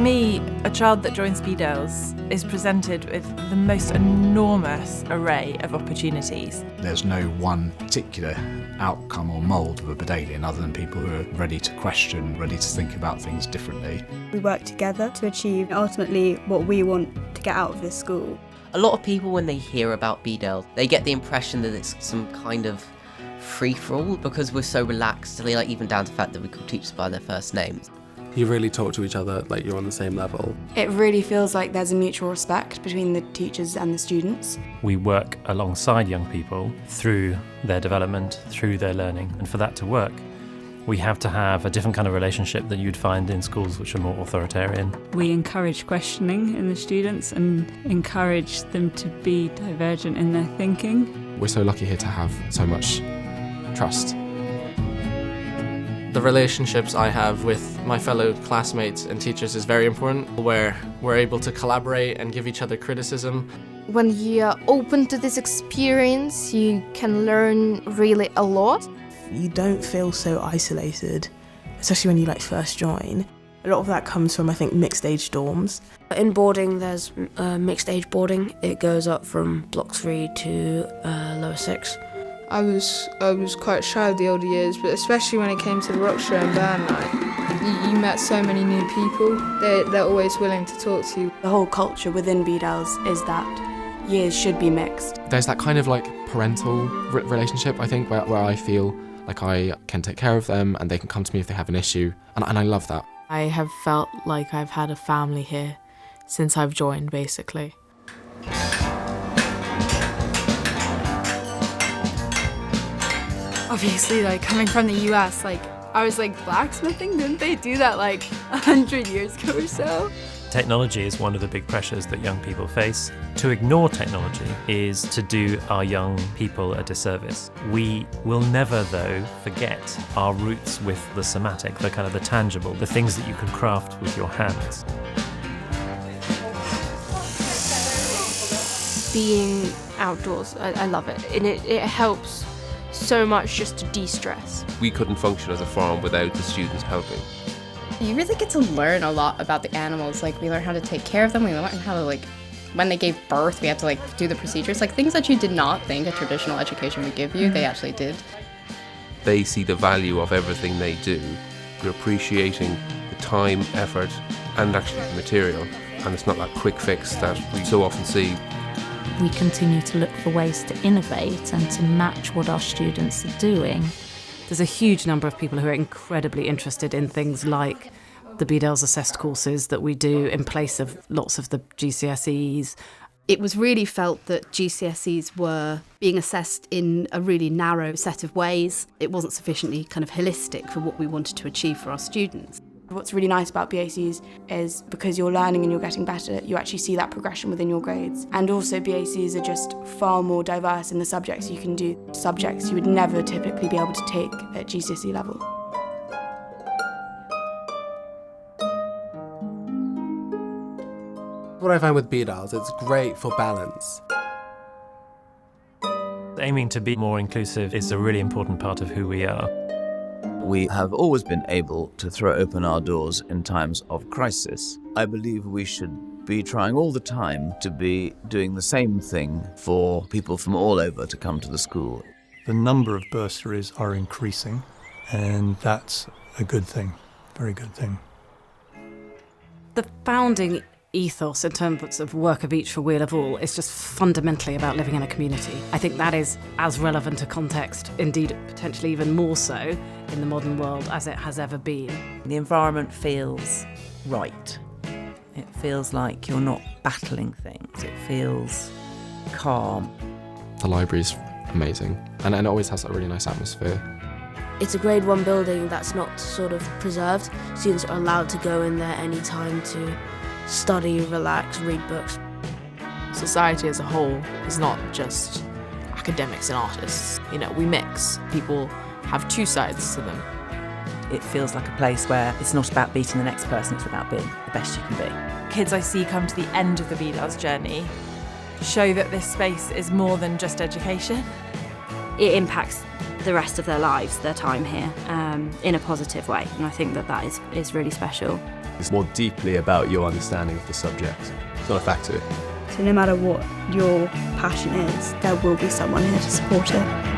me, a child that joins Bedales is presented with the most enormous array of opportunities. There's no one particular outcome or mould of a Bedalian other than people who are ready to question, ready to think about things differently. We work together to achieve ultimately what we want to get out of this school. A lot of people, when they hear about Bedales, they get the impression that it's some kind of free-for-all because we're so relaxed, like even down to the fact that we call teachers by their first names. You really talk to each other like you're on the same level. It really feels like there's a mutual respect between the teachers and the students. We work alongside young people through their development, through their learning, and for that to work, we have to have a different kind of relationship that you'd find in schools which are more authoritarian. We encourage questioning in the students and encourage them to be divergent in their thinking. We're so lucky here to have so much trust. The relationships I have with my fellow classmates and teachers is very important, where we're able to collaborate and give each other criticism. When you're open to this experience, you can learn really a lot. You don't feel so isolated, especially when you first join. A lot of that comes from, I think, mixed age dorms. In boarding, there's mixed age boarding. It goes up from block 3 to lower 6. I was quite shy of the older years, but especially when it came to the rock show and band night, you met so many new people. They're always willing to talk to you. The whole culture within Bedales is that years should be mixed. There's that kind of parental relationship, I think, where I feel like I can take care of them and they can come to me if they have an issue, and I love that. I have felt like I've had a family here since I've joined, basically. Obviously, coming from the US, I was blacksmithing, didn't they do that 100 years ago or so? Technology is one of the big pressures that young people face. To ignore technology is to do our young people a disservice. We will never, though, forget our roots with the somatic, the kind of the tangible, the things that you can craft with your hands. Being outdoors, I love it, and it helps so much just to de-stress. We couldn't function as a farm without the students helping. You really get to learn a lot about the animals. We learn how to take care of them. We learn how to, when they gave birth, we had to, do the procedures. Things that you did not think a traditional education would give you, they actually did. They see the value of everything they do. We're appreciating the time, effort, and actually the material. And it's not that quick fix that we so often see. We continue to look for ways to innovate and to match what our students are doing. There's a huge number of people who are incredibly interested in things like the Bedales assessed courses that we do in place of lots of the GCSEs. It was really felt that GCSEs were being assessed in a really narrow set of ways. It wasn't sufficiently kind of holistic for what we wanted to achieve for our students. What's really nice about BACs is because you're learning and you're getting better, you actually see that progression within your grades. And also BACs are just far more diverse in the subjects you can do, subjects you would never typically be able to take at GCSE level. What I find with Bedales, it's great for balance. Aiming to be more inclusive is a really important part of who we are. We have always been able to throw open our doors in times of crisis. I believe we should be trying all the time to be doing the same thing for people from all over to come to the school. The number of bursaries are increasing, and that's a good thing, very good thing. The founding ethos in terms of work of each for weal of all is just fundamentally about living in a community. I think that is as relevant a context, indeed potentially even more so in the modern world as it has ever been. The environment feels right. It feels like you're not battling things. It feels calm. The library's amazing, and it always has a really nice atmosphere. It's a grade 1 building that's not sort of preserved. Students are allowed to go in there any time to study, relax, read books. Society as a whole is not just academics and artists. We mix. People have two sides to them. It feels like a place where it's not about beating the next person, it's about being the best you can be. Kids I see come to the end of the Bedales journey show that this space is more than just education. It impacts the rest of their lives, their time here, in a positive way. And I think that is really special. It's more deeply about your understanding of the subject. It's not a factory. So no matter what your passion is, there will be someone here to support it.